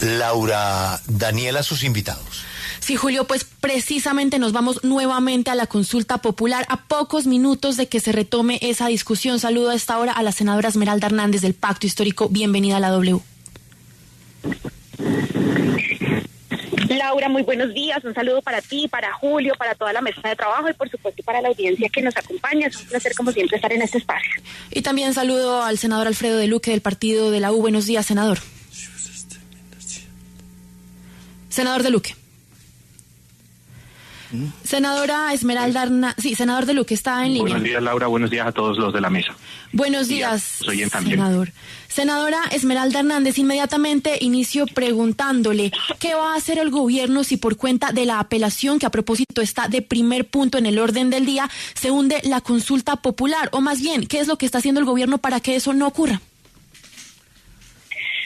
Laura Daniela, sus invitados. Sí, Julio, pues precisamente nos vamos nuevamente a la consulta popular a pocos minutos de que se retome esa discusión. Saludo a esta hora a la senadora Esmeralda Hernández del Pacto Histórico. Bienvenida a la W. Laura, muy buenos días. Un saludo para ti, para Julio, para toda la mesa de trabajo y por supuesto para la audiencia que nos acompaña. Es un placer como siempre estar en este espacio. Y también saludo al senador Alfredo de Luque del partido de la U. Buenos días, senador. Senador de Luque. Senadora Esmeralda Hernández, sí, senador de Luque está en línea. Buenos días, Laura, buenos días a todos los de la mesa. Buenos días, senador. Senadora Esmeralda Hernández, inmediatamente inicio preguntándole qué va a hacer el gobierno si por cuenta de la apelación, que a propósito está de primer punto en el orden del día, se hunde la consulta popular, o más bien, ¿qué es lo que está haciendo el gobierno para que eso no ocurra?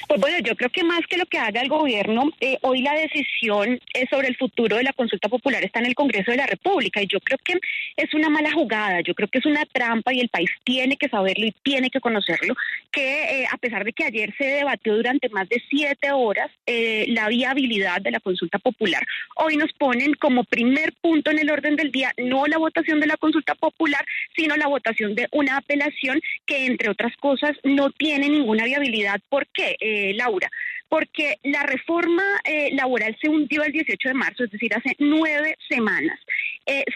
Pues bueno, yo creo que más que lo que haga el gobierno, hoy la decisión sobre el futuro de la consulta popular está en el Congreso de la República y yo creo que es una mala jugada, yo creo que es una trampa y el país tiene que saberlo y tiene que conocerlo, que a pesar de que ayer se debatió durante más de 7 horas la viabilidad de la consulta popular, hoy nos ponen como primer punto en el orden del día no la votación de la consulta popular, sino la votación de una apelación que entre otras cosas no tiene ninguna viabilidad. ¿Por qué? Laura, porque la reforma laboral se hundió el 18 de marzo, es decir, hace 9 semanas.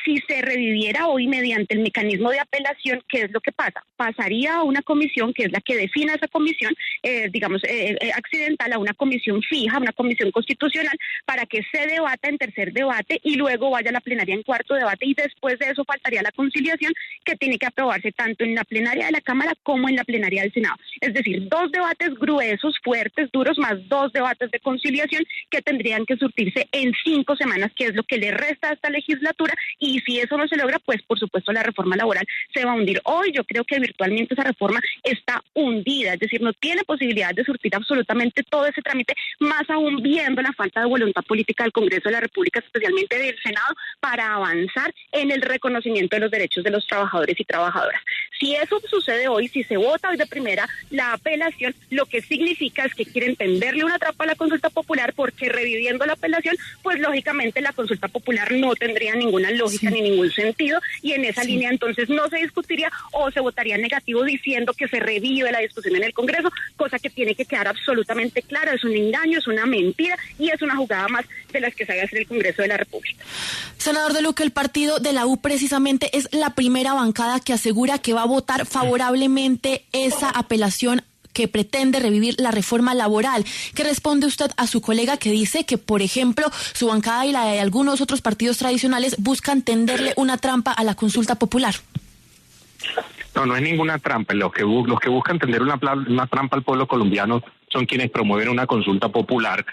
Si se reviviera hoy mediante el mecanismo de apelación, ¿qué es lo que pasa? Pasaría a una comisión, que es la que defina esa comisión, accidental, a una comisión fija, una comisión constitucional, para que se debata en tercer debate y luego vaya a la plenaria en cuarto debate y después de eso faltaría la conciliación, que tiene que aprobarse tanto en la plenaria de la Cámara como en la plenaria del Senado. Es decir, 2 debates gruesos, fuertes, duros, más 2 debates de conciliación que tendrían que surtirse en 5 semanas, que es lo que le resta a esta legislatura, y si eso no se logra, pues por supuesto la reforma laboral se va a hundir. Hoy yo creo que virtualmente esa reforma está hundida, es decir, no tiene posibilidad de surtir absolutamente todo ese trámite, más aún viendo la falta de voluntad política del Congreso de la República, especialmente del Senado, para avanzar en el reconocimiento de los derechos de los trabajadores y trabajadoras. Si eso sucede hoy, si se vota hoy de primera la apelación, lo que significa es que quieren tenderle una trampa a la consulta popular, porque reviviendo la apelación, pues lógicamente la consulta popular no tendría ninguna lógica ni ningún sentido, y en esa línea entonces no se discutiría o se votaría negativo diciendo que se revive la discusión en el Congreso, cosa que tiene que quedar absolutamente clara. Es un engaño, es una mentira y es una jugada más de las que sabe hacer el Congreso de la República. Senador de Luque, el partido de la U precisamente es la primera bancada que asegura que va a votar favorablemente esa apelación que pretende revivir la reforma laboral. ¿Qué responde usted a su colega que dice que, por ejemplo, su bancada y la de algunos otros partidos tradicionales buscan tenderle una trampa a la consulta popular? No es ninguna trampa. Los que buscan tender una trampa al pueblo colombiano son quienes promueven una consulta popular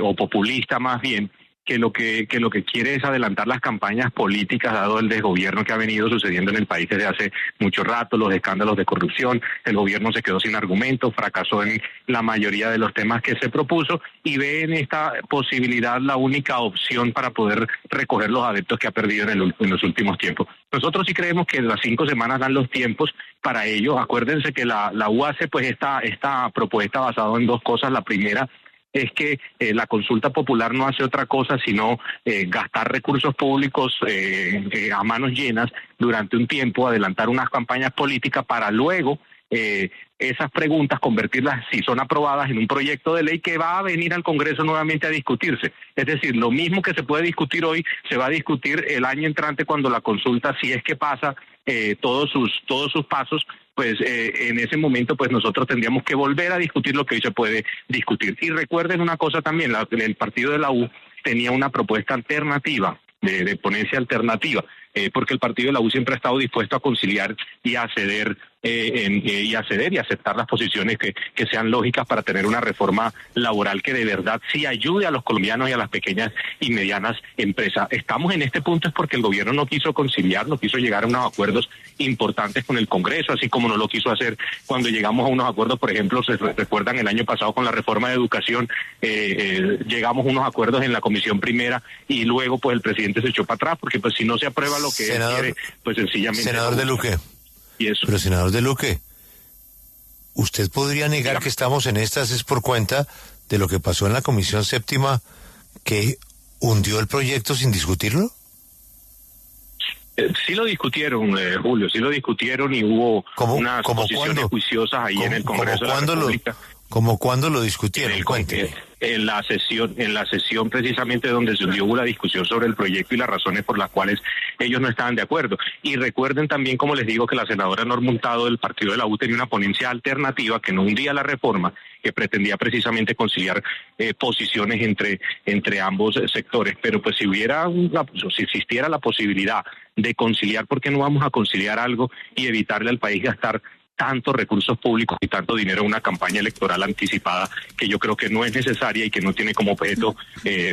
o populista más bien, que lo que quiere es adelantar las campañas políticas, dado el desgobierno que ha venido sucediendo en el país desde hace mucho rato, los escándalos de corrupción. El gobierno se quedó sin argumentos, fracasó en la mayoría de los temas que se propuso y ve en esta posibilidad la única opción para poder recoger los adeptos que ha perdido en los últimos tiempos. Nosotros sí creemos que las 5 semanas dan los tiempos para ello. Acuérdense que la U hace pues esta propuesta basada en 2 cosas. La primera es que la consulta popular no hace otra cosa sino gastar recursos públicos a manos llenas durante un tiempo, adelantar unas campañas políticas para luego esas preguntas convertirlas, si son aprobadas, en un proyecto de ley que va a venir al Congreso nuevamente a discutirse. Es decir, lo mismo que se puede discutir hoy, se va a discutir el año entrante cuando la consulta, si es que pasa todos sus pasos, pues en ese momento pues nosotros tendríamos que volver a discutir lo que hoy se puede discutir. Y recuerden una cosa también, el partido de la U tenía una propuesta alternativa, de ponencia alternativa, porque el partido de la U siempre ha estado dispuesto a conciliar y a ceder y aceptar las posiciones que sean lógicas para tener una reforma laboral que de verdad sí ayude a los colombianos y a las pequeñas y medianas empresas. Estamos en este punto es porque el gobierno no quiso conciliar, no quiso llegar a unos acuerdos importantes con el Congreso, así como no lo quiso hacer cuando llegamos a unos acuerdos. Por ejemplo, se recuerdan el año pasado con la reforma de educación, llegamos a unos acuerdos en la Comisión Primera y luego pues el presidente se echó para atrás, porque pues si no se aprueba lo que él quiere, pues sencillamente... Senador de Luque. Pero senador de Luque, ¿usted podría negar que estamos en estas es por cuenta de lo que pasó en la Comisión Séptima, que hundió el proyecto sin discutirlo? Sí lo discutieron, Julio, sí lo discutieron y hubo unas posiciones juiciosas ahí en el Congreso de la República. ¿Cómo cuándo lo discutieron? En la sesión precisamente donde se hubo la discusión sobre el proyecto y las razones por las cuales ellos no estaban de acuerdo. Y recuerden también, como les digo, que la senadora Norma Hurtado del partido de la U tenía una ponencia alternativa que no hundía la reforma, que pretendía precisamente conciliar posiciones entre ambos sectores. Pero pues si existiera la posibilidad de conciliar, ¿por qué no vamos a conciliar algo y evitarle al país gastar tantos recursos públicos y tanto dinero en una campaña electoral anticipada que yo creo que no es necesaria y que no tiene como objeto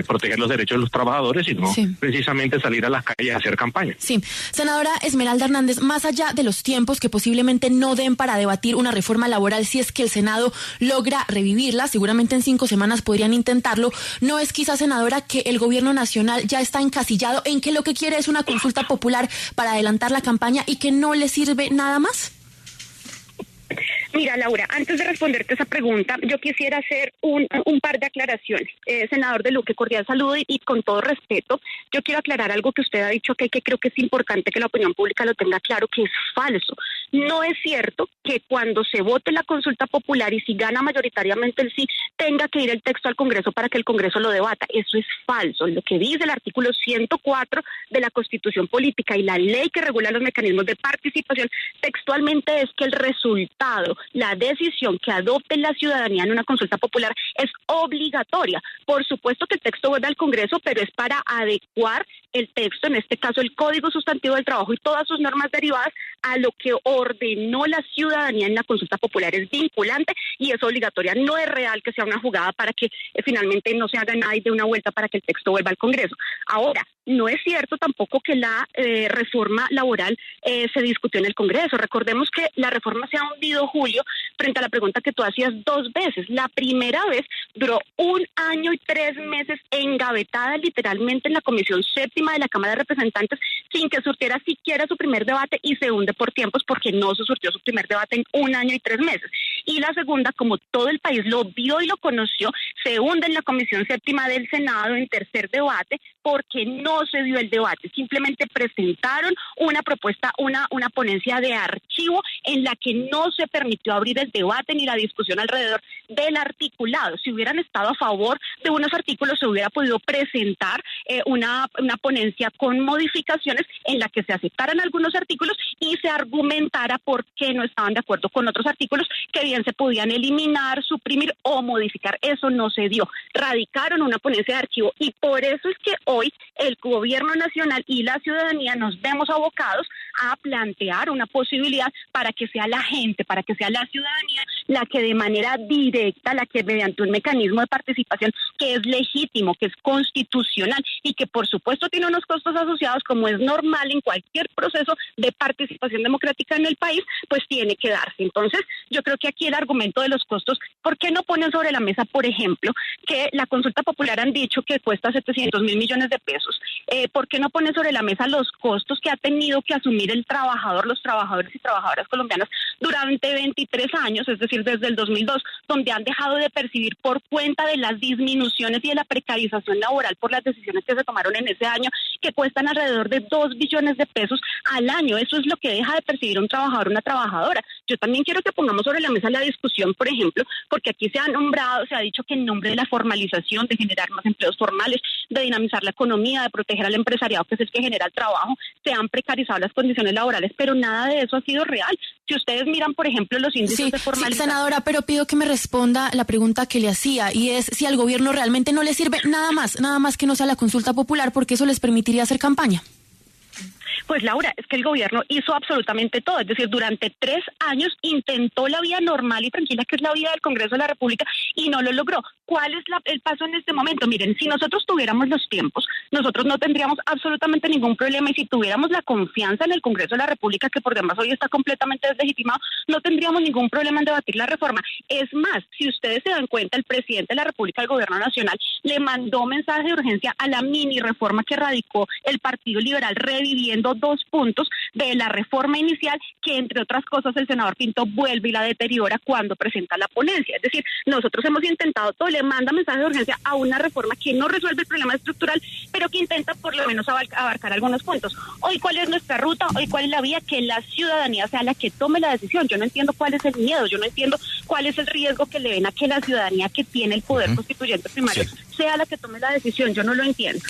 proteger los derechos de los trabajadores, sino precisamente salir a las calles a hacer campaña? Sí. Senadora Esmeralda Hernández, más allá de los tiempos que posiblemente no den para debatir una reforma laboral, si es que el Senado logra revivirla, seguramente en 5 semanas podrían intentarlo, ¿no es quizás, senadora, que el gobierno nacional ya está encasillado en que lo que quiere es una consulta popular para adelantar la campaña y que no le sirve nada más? Mira, Laura, antes de responderte esa pregunta, yo quisiera hacer un par de aclaraciones. Senador De Luque, cordial saludo y con todo respeto, yo quiero aclarar algo que usted ha dicho que creo que es importante que la opinión pública lo tenga claro, que es falso. No es cierto que cuando se vote la consulta popular y si gana mayoritariamente el sí, tenga que ir el texto al Congreso para que el Congreso lo debata. Eso es falso. Lo que dice el artículo 104 de la Constitución Política y la ley que regula los mecanismos de participación textualmente es que el resultado, la decisión que adopte la ciudadanía en una consulta popular es obligatoria. Por supuesto que el texto vuelve al Congreso, pero es para adecuar el texto, en este caso el Código Sustantivo del Trabajo y todas sus normas derivadas, a lo que ordenó la ciudadanía en la consulta popular. Es vinculante y es obligatoria. No es real que sea una jugada para que finalmente no se haga nada y de una vuelta para que el texto vuelva al Congreso. Ahora, no es cierto tampoco que la reforma laboral se discutió en el Congreso. Recordemos que la reforma se ha hundido, Julio, frente a la pregunta que tú hacías 2 veces. La primera vez duró 1 año y 3 meses engavetada literalmente en la Comisión Séptima de la Cámara de Representantes sin que surtiera siquiera su primer debate y se hunde por tiempos porque no se surtió su primer debate en 1 año y 3 meses. Y la segunda, como todo el país lo vio y lo conoció, se hunde en la Comisión Séptima del Senado en tercer debate porque no se dio el debate. Simplemente presentaron una propuesta, una ponencia de archivo en la que no se permitió abrir el debate ni la discusión alrededor del articulado. Si hubieran estado a favor de unos artículos, se hubiera podido presentar una ponencia con modificaciones en la que se aceptaran algunos artículos y se argumentara por qué no estaban de acuerdo con otros artículos que bien se podían eliminar, suprimir o modificar. Eso no se dio. Radicaron una ponencia de archivo y por eso es que hoy el gobierno nacional y la ciudadanía nos vemos abocados a plantear una posibilidad para que sea la gente, para que sea la ciudadanía la que de manera directa, la que mediante un mecanismo de participación que es legítimo, que es constitucional y que por supuesto tiene unos costos asociados como es normal en cualquier proceso de participación democrática en el país, pues tiene que darse. Entonces, yo creo que aquí el argumento de los costos, ¿por qué no ponen sobre la mesa, por ejemplo, que la consulta popular han dicho que cuesta 700.000 millones de pesos? ¿Por qué no ponen sobre la mesa los costos que ha tenido que asumir el trabajador, los trabajadores y trabajadoras colombianas durante 23 años, es decir, desde el 2002, donde han dejado de percibir por cuenta de las disminuciones y de la precarización laboral por las decisiones que se tomaron en ese año, que cuestan alrededor de 2 billones de pesos al año? Eso es lo que deja de percibir un trabajador o una trabajadora. Yo también quiero que pongamos sobre la mesa la discusión, por ejemplo, porque aquí se ha dicho que en nombre de la formalización, de generar más empleos formales, de dinamizar la economía, de proteger al empresariado, que es el que genera el trabajo, se han precarizado las condiciones laborales, pero nada de eso ha sido real. Si ustedes miran, por ejemplo, los índices de formalización... Sí, senadora, pero pido que me responda la pregunta que le hacía, y es si al gobierno realmente no le sirve nada más que no sea la consulta popular, porque eso les permitiría hacer campaña. Pues Laura, es que el gobierno hizo absolutamente todo, es decir, durante 3 años intentó la vía normal y tranquila, que es la vía del Congreso de la República, y no lo logró. ¿Cuál es el paso en este momento? Miren, si nosotros tuviéramos los tiempos, nosotros no tendríamos absolutamente ningún problema, y si tuviéramos la confianza en el Congreso de la República, que por demás hoy está completamente deslegitimado, no tendríamos ningún problema en debatir la reforma. Es más, si ustedes se dan cuenta, el presidente de la República, el gobierno nacional, le mandó mensaje de urgencia a la mini reforma que radicó el Partido Liberal, reviviendo 2 puntos de la reforma inicial que, entre otras cosas, el senador Pinto vuelve y la deteriora cuando presenta la ponencia. Es decir, nosotros hemos intentado todo, le manda mensaje de urgencia a una reforma que no resuelve el problema estructural, pero que intenta por lo menos abarcar algunos puntos. Hoy, ¿cuál es nuestra ruta? Hoy, ¿cuál es la vía? Que la ciudadanía sea la que tome la decisión. Yo no entiendo cuál es el miedo, yo no entiendo cuál es el riesgo que le ven a que la ciudadanía que tiene el poder constituyente primario sea la que tome la decisión. Yo no lo entiendo.